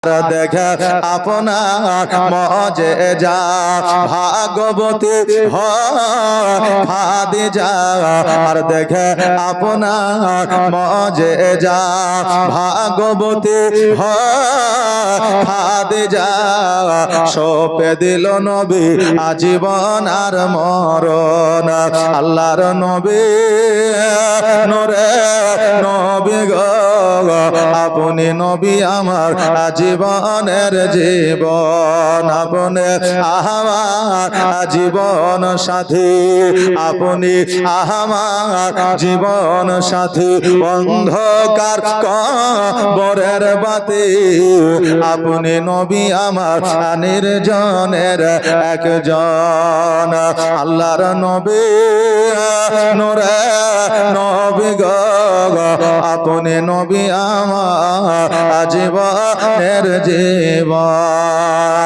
দেখে আপনার মজেজা ভাগবতী খাদিজা আর দেখে আপনার মজেজা ভাগবতী খাদিজা সপে দিল নবী আজীবন আর মরণ আল্লাহর নবী নূরে নবী গো আপনি নবী আমার জীবনের জীবন আপনি আমার জীবন সাথী আপনি আমার জীবন সাথী অন্ধকার কবরের বাতি আপনি নবী আমার নির্জনের একজন আল্লাহর নবী নূরে নবী গো আপনি নবী আমার জীবনের জীবন।